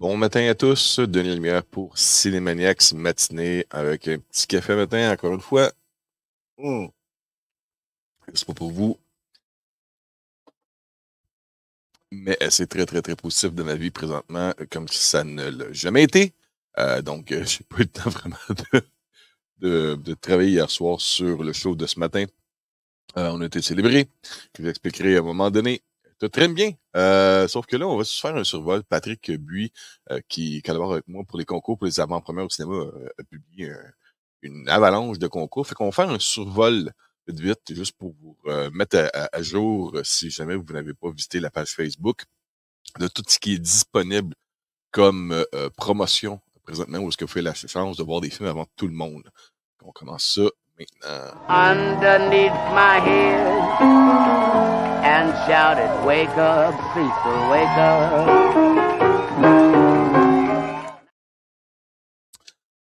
Bon matin à tous, Denis Lumière pour Cinémaniacs matinée avec un petit café matin, encore une fois. Hmm. C'est pas pour vous, mais c'est très, très, très positif de ma vie présentement, comme ça ne l'a jamais été. Donc, j'ai pas eu le temps vraiment de travailler hier soir sur le show de ce matin. On a été célébré. Je vous expliquerai à un moment donné. Tout très bien. Sauf que là, on va se faire un survol. Patrick Buis, qui collabore avec moi pour les concours, pour les avant-premières au cinéma, a publié une avalanche de concours. Fait qu'on va faire un survol vite, vite, juste pour vous mettre à jour, si jamais vous n'avez pas visité la page Facebook, de tout ce qui est disponible comme promotion présentement, où est-ce que vous avez la chance de voir des films avant tout le monde. On commence ça maintenant. Underneath my head and shouted, "Wake up, Cecil, wake up."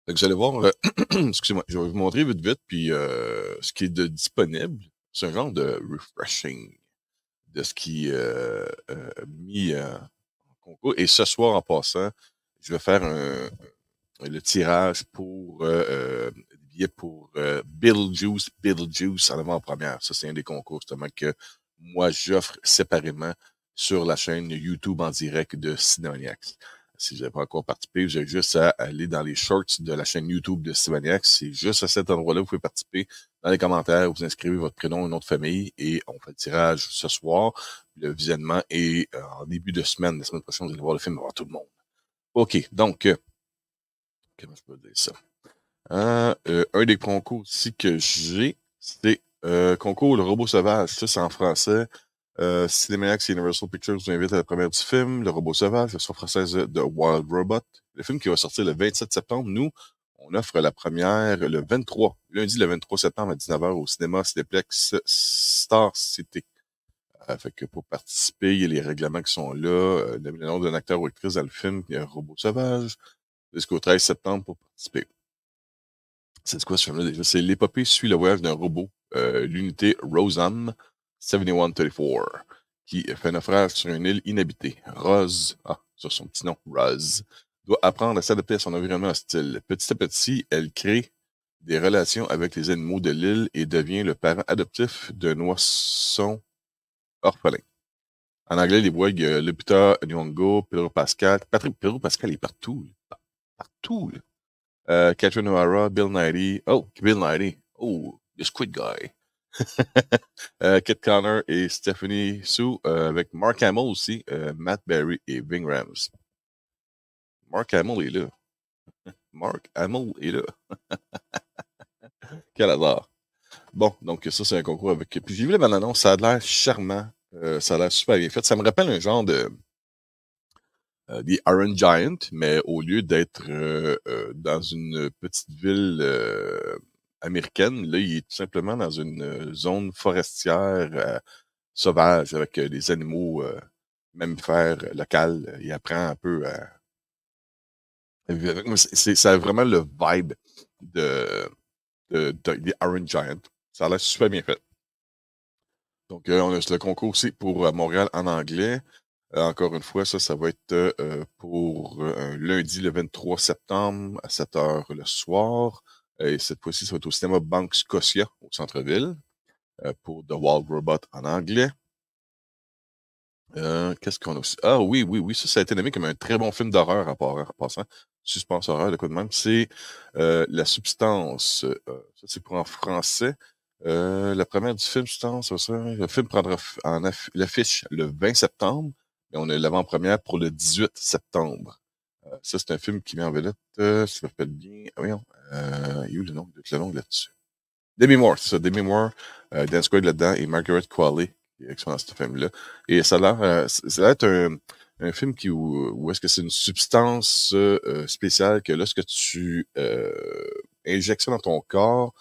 Fait que vous allez voir, excusez-moi, je vais vous montrer vite, vite, puis ce qui est disponible, c'est un genre de refreshing de ce qui est mis en concours. Et ce soir, en passant, je vais faire le tirage pour des billets pour Beetlejuice en avant-première. Ça, c'est un des concours justement que moi, j'offre séparément sur la chaîne YouTube en direct de Cinémaniacs. Si vous n'avez pas encore participé, vous avez juste à aller dans les shorts de la chaîne YouTube de Cinémaniacs. C'est juste à cet endroit-là vous pouvez participer. Dans les commentaires, vous inscrivez votre prénom et nom de famille et on fait le tirage ce soir. Le visionnement est en début de semaine. La semaine prochaine, vous allez voir le film avant tout le monde. OK, donc, comment je peux dire ça? Un des concours aussi que j'ai, c'est concours Le Robot Sauvage. Ça, c'est en français. Cinémaniacs et Universal Pictures vous invitent à la première du film, Le Robot Sauvage, version française de Wild Robot. Le film qui va sortir le 27 septembre. Nous, on offre la première le 23, lundi le 23 septembre à 19h au cinéma Cinéplex Star City. Fait que pour participer, il y a les règlements qui sont là, le nom d'un acteur ou actrice dans le film, il y a un robot sauvage, jusqu'au 13 septembre pour participer. C'est quoi ce film-là déjà? C'est l'épopée suit le voyage d'un robot, l'unité Rosam 7134, qui fait naufrage sur une île inhabitée. Rose, sur son petit nom, Rose, doit apprendre à s'adapter à son environnement hostile. Petit à petit, elle crée des relations avec les animaux de l'île et devient le parent adoptif d'un oisson orphelin. En anglais, les voix, il y a Lupita Nyong'o, Pedro Pascal. Pedro Pascal est partout. Partout. Catherine O'Hara, Bill Nighy. Oh, Bill Nighy. Oh, The Squid Guy. Kit Connor et Stephanie Sue, avec Mark Hamill aussi, Matt Berry et Ving Rhames. Mark Hamill est là. Mark Hamill est là. Quel hasard. Bon, donc ça, c'est un concours avec... Puis j'ai vu la bande-annonce, ça a l'air charmant. Ça a l'air super bien fait. Ça me rappelle un genre de... des Iron Giant, mais au lieu d'être dans une petite ville américaine, là, il est tout simplement dans une zone forestière sauvage avec des animaux mammifères locaux. Il apprend un peu à vivre avec. Ça a vraiment le vibe des Iron Giant. Ça a l'air super bien fait. Donc, on a le concours aussi pour Montréal en anglais. Encore une fois, ça va être pour lundi le 23 septembre à 7h le soir. Et cette fois-ci, ça va être au cinéma Banque Scotia au centre-ville pour The Wild Robot en anglais. Qu'est-ce qu'on a aussi? Ah oui, ça a été nommé comme un très bon film d'horreur en passant. Suspense horreur, de quoi de même. C'est La Substance. Ça, c'est pour en français. La première du film, Substance, le film prendra l'affiche le 20 septembre, et on a l'avant-première pour le 18 septembre. Ça, c'est un film qui met en vedette, si je me rappelle bien. Ah, voyons, il y a eu le nom là-dessus. Demi Moore, c'est ça, Demi Moore, Dan Quaid là-dedans, et Margaret Qualley, qui est excellent ce film-là. Et ça a l'air être un film où est-ce que c'est une substance spéciale que lorsque tu injectes ça dans ton corps,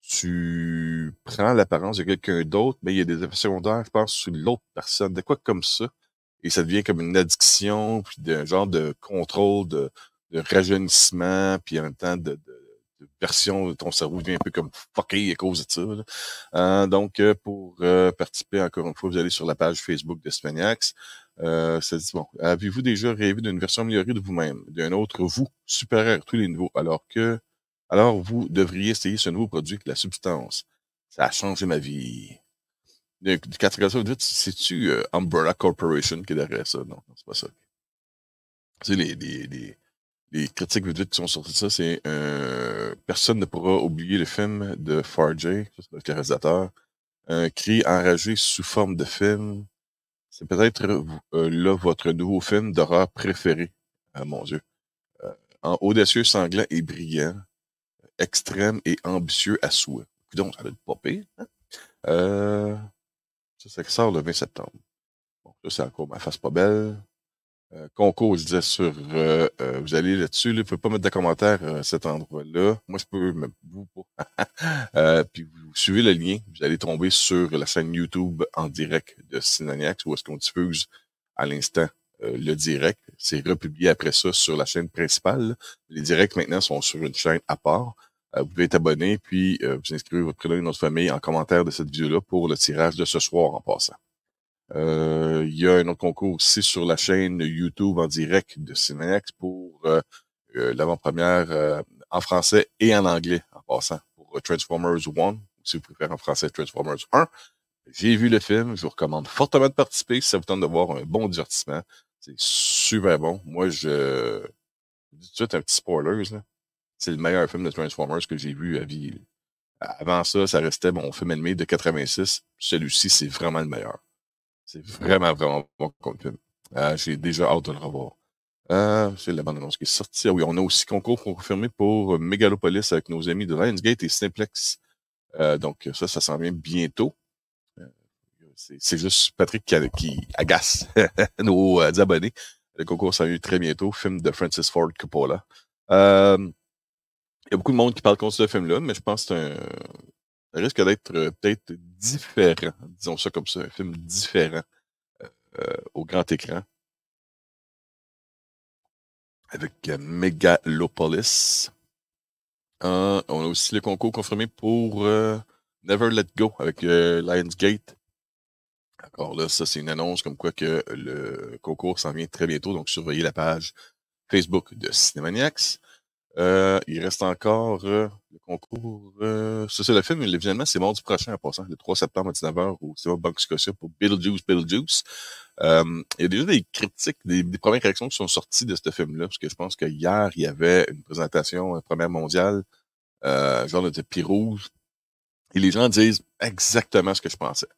tu prends l'apparence de quelqu'un d'autre, mais il y a des effets secondaires, je pense, sur l'autre personne, de quoi comme ça. Et ça devient comme une addiction, puis d'un genre de contrôle, de rajeunissement, puis en même temps version de ton cerveau devient un peu comme fucké à cause de ça. Donc, pour participer, encore une fois, vous allez sur la page Facebook de Spaniacs. Ça dit, bon, avez-vous déjà rêvé d'une version améliorée de vous-même, d'un autre vous, supérieur à tous les niveaux, alors vous devriez essayer ce nouveau produit, la substance. Ça a changé ma vie. Quand tu regardes ça vite, c'est-tu Umbrella Corporation qui est derrière ça? Non, c'est pas ça. Tu sais, les critiques vite qui sont sorties de ça, c'est personne ne pourra oublier le film de Farjay, le réalisateur, un cri enragé sous forme de film. C'est peut-être là votre nouveau film d'horreur préféré. Mon Dieu. Audacieux, sanglant et brillant, extrême et ambitieux à souhait. Donc, ça va être pas pire. Hein? Ça sort le 20 septembre. Bon, ça, c'est encore ma face pas belle. Concours, je disais vous allez là-dessus, là, vous pouvez pas mettre de commentaires à cet endroit-là. Moi, je peux, mais vous pas. Puis vous suivez le lien, vous allez tomber sur la chaîne YouTube en direct de Cinemaniacs, où est-ce qu'on diffuse à l'instant le direct. C'est republié après ça sur la chaîne principale. Les directs maintenant sont sur une chaîne à part. Vous pouvez être abonné, puis vous inscrivez votre prénom et notre famille en commentaire de cette vidéo-là pour le tirage de ce soir en passant. Il y a un autre concours aussi sur la chaîne YouTube en direct de Cinex pour l'avant-première en français et en anglais en passant pour Transformers 1, si vous préférez en français Transformers 1. J'ai vu le film, je vous recommande fortement de participer si ça vous tente de voir un bon divertissement. C'est super bon. Moi, je dis tout de suite un petit spoiler, là. C'est le meilleur film de Transformers que j'ai vu à vie. Avant ça, ça restait mon film animé de 86. Celui-ci, c'est vraiment le meilleur. C'est vraiment, vraiment bon comme film. J'ai déjà hâte de le revoir. C'est la bande-annonce qui est sortie. Ah oui, on a aussi concours confirmé pour Megalopolis avec nos amis de Lionsgate et Simplex. Donc ça s'en vient bientôt. C'est juste Patrick qui agace nos abonnés. Le concours s'en vient très bientôt. Film de Francis Ford Coppola. Il y a beaucoup de monde qui parle contre ce film-là, mais je pense que ça risque d'être peut-être différent. Disons ça comme ça, un film différent au grand écran. Avec Megalopolis. On a aussi le concours confirmé pour Never Let Go avec Lionsgate. Encore là, ça c'est une annonce comme quoi que le concours s'en vient très bientôt, donc surveillez la page Facebook de Cinemaniacs. Il reste encore le concours. Ça, c'est le film, évidemment, c'est mardi prochain en passant, le 3 septembre à 19h au cinéma Banque Scotia pour Beetlejuice. Il y a déjà des critiques, des premières réactions qui sont sorties de ce film-là, parce que je pense que hier, il y avait une présentation première mondiale, genre de tapis rouge, et les gens disent exactement ce que je pensais.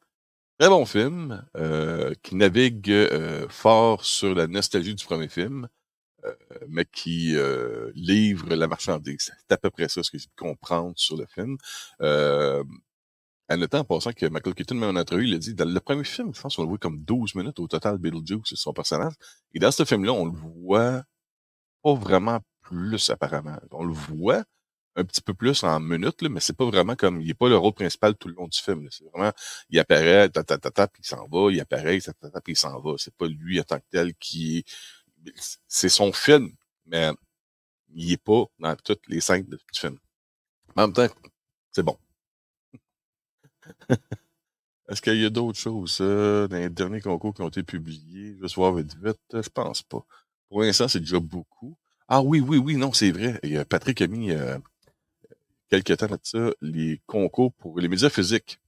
Très bon film, qui navigue fort sur la nostalgie du premier film, mais qui livre la marchandise. C'est à peu près ça ce que j'ai pu comprendre sur le film. En notant en passant que Michael Keaton, même en entrevue, il a dit, dans le premier film, je pense qu'on le voit comme 12 minutes au total, Beetlejuice, son personnage. Et dans ce film-là, on le voit pas vraiment plus, apparemment. On le voit un petit peu plus en minutes, là, mais c'est pas vraiment comme, il est pas le rôle principal tout le long du film, là. C'est vraiment, il apparaît, puis il s'en va, il apparaît, puis il s'en va. C'est pas lui en tant que tel qui c'est son film, mais il est pas dans toutes les scènes du film. Mais en même temps, c'est bon. Est-ce qu'il y a d'autres choses dans les derniers concours qui ont été publiés? Je vais se voir vite, je pense pas. Pour l'instant, c'est déjà beaucoup. Ah oui, non, c'est vrai. Et, Patrick a mis quelques temps de ça les concours pour les médias physiques.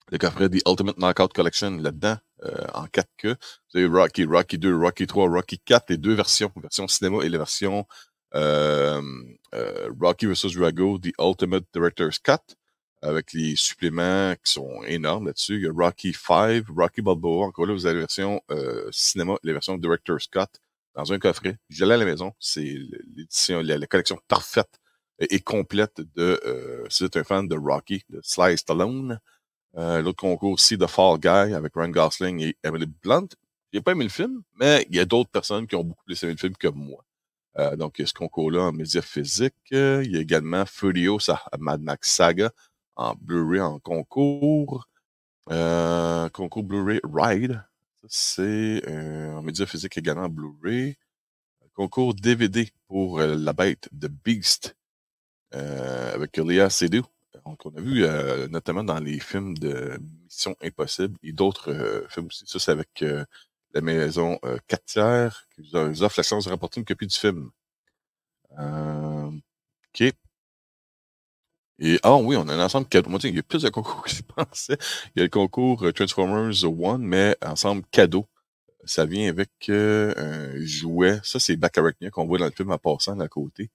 Le coffret The Ultimate Knockout Collection là-dedans, en 4K. Vous avez Rocky, Rocky 2, Rocky 3, Rocky 4, les deux versions, version cinéma et la version Rocky vs. Drago, The Ultimate Director's Cut, avec les suppléments qui sont énormes là-dessus. Il y a Rocky 5, Rocky Balboa. Encore là, vous avez la version cinéma et la version Director's Cut dans un coffret. Je l'ai à la maison. C'est l'édition, la collection parfaite et complète de, si vous êtes un fan de Rocky, de Sly Stallone. L'autre concours aussi, The Fall Guy, avec Ryan Gosling et Emily Blunt. J'ai pas aimé le film, mais il y a d'autres personnes qui ont beaucoup plus aimé le film que moi. Donc, il y a ce concours-là en médias physiques. Il y a également Furious à Mad Max Saga en Blu-ray en concours. Concours Blu-ray Ride. Ça, c'est en médias physiques également en Blu-ray. Concours DVD pour La Bête, The Beast. avec Léa Seydoux. Donc, on a vu notamment dans les films de Mission Impossible et d'autres films aussi. Ça, c'est avec la maison 4 tiers qui nous offre la chance de remporter une copie du film. OK. Et oui, on a un ensemble cadeau. Moi, il y a plus de concours que je pensais. Il y a le concours Transformers One, mais ensemble cadeau. Ça vient avec un jouet. Ça, c'est Bacharachnia qu'on voit dans le film en passant à côté.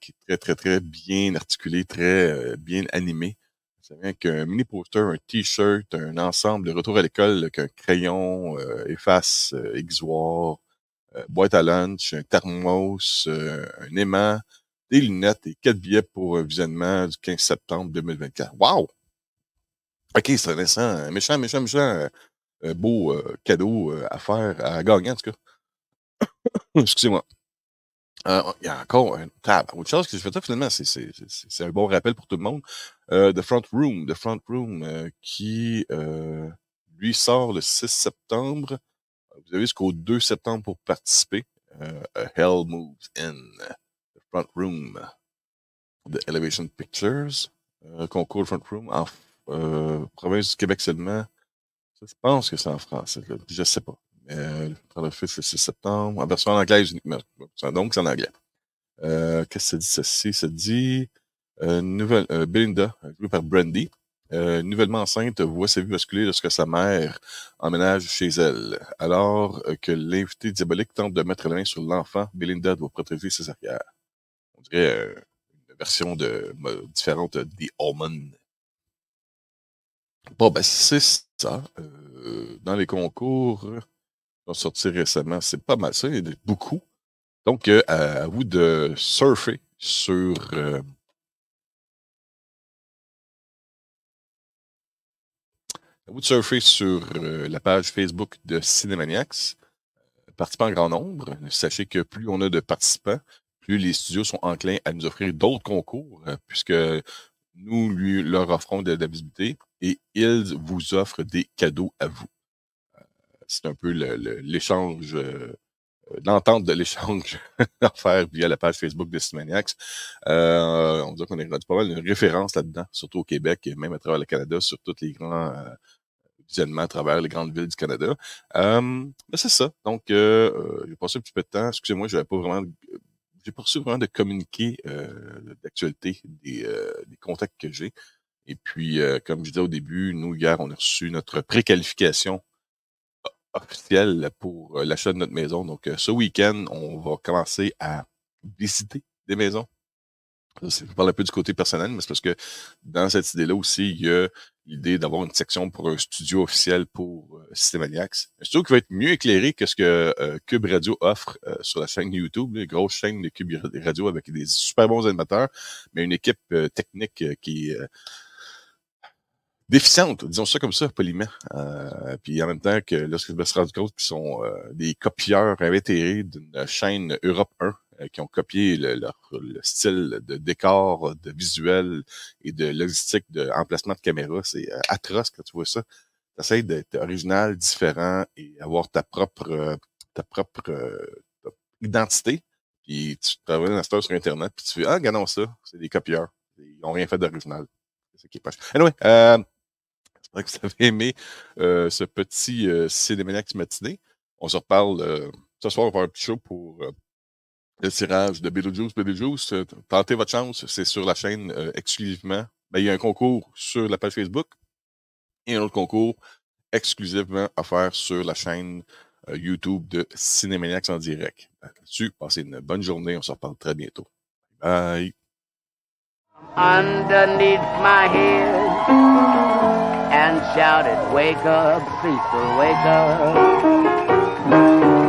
Qui est très, très, très bien articulé, très bien animé. Ça vient avec un mini poster, un t-shirt, un ensemble de retour à l'école avec un crayon, efface, exutoire, boîte à lunch, un thermos, un aimant, des lunettes et 4 billets pour un visionnement du 15 septembre 2024. Wow! OK, c'est intéressant. Un méchant, beau cadeau à faire, à gagner en tout cas. Excusez-moi. Il y a encore autre chose que je fais ça finalement, c'est un bon rappel pour tout le monde. The Front Room, qui lui sort le 6 septembre. Vous avez jusqu'au 2 septembre pour participer. A Hell Moves In. The Front Room de Elevation Pictures. Concours Front Room en province du Québec seulement. Je pense que c'est en français. Là. Je sais pas. Par le 6 septembre. En version anglaise uniquement. Donc, c'est en anglais. Qu'est-ce que ça dit, ceci? Ça dit Belinda, jouée par Brandy, nouvellement enceinte, voit sa vie basculer lorsque sa mère emménage chez elle. Alors que l'invité diabolique tente de mettre la main sur l'enfant, Belinda doit protéger ses arrières. On dirait une version différente de The Omen. Bon, ben c'est ça. Dans les concours qui sont sortis récemment, c'est pas mal ça, il y en a beaucoup. Donc, à vous de surfer sur la page Facebook de Cinémaniacs. Participants en grand nombre. Sachez que plus on a de participants, plus les studios sont enclins à nous offrir d'autres concours, puisque nous leur offrons de la visibilité et ils vous offrent des cadeaux à vous. C'est un peu l'échange... l'entente de l'échange à faire via la page Facebook de Cinémaniacs. On dirait qu'on est rendu pas mal une référence là-dedans, surtout au Québec et même à travers le Canada, sur tous les grands visionnements à travers les grandes villes du Canada. Ben c'est ça. Donc, j'ai passé un petit peu de temps. Excusez-moi, j'ai pas reçu vraiment de communiqué d'actualité des contacts que j'ai. Et puis, comme je disais au début, nous, hier, on a reçu notre préqualification officielle pour l'achat de notre maison. Donc, ce week-end, on va commencer à visiter des maisons. Je parle un peu du côté personnel, mais c'est parce que dans cette idée-là aussi, il y a l'idée d'avoir une section pour un studio officiel pour Cinémaniacs. Un studio qui va être mieux éclairé que ce que Cube Radio offre sur la chaîne YouTube, une grosse chaîne de Cube Radio avec des super bons animateurs, mais une équipe technique qui est déficiente, disons ça comme ça, poliment. Puis en même temps que lorsque je me suis rendu compte qu'ils sont des copieurs invétérés d'une chaîne Europe 1 qui ont copié le style de décor, de visuel et de logistique d'emplacement de caméra. C'est atroce quand tu vois ça. Tu essaies d'être original, différent et avoir ta propre identité. Puis tu travailles dans sur Internet, puis tu fais « Ah, regardons ça, c'est des copieurs. Ils n'ont rien fait d'original. » C'est ça qui est pas. Anyway, j'espère que vous avez aimé ce petit Cinémaniacs matinée. On se reparle ce soir, on va faire un petit show pour le tirage de Beetlejuice. Tentez votre chance, c'est sur la chaîne exclusivement. Ben, il y a un concours sur la page Facebook et un autre concours exclusivement à faire sur la chaîne YouTube de Cinémaniacs en direct. Là-dessus, passez une bonne journée. On se reparle très bientôt. Bye! Underneath my head and shouted, "Wake up, Cecil, wake up."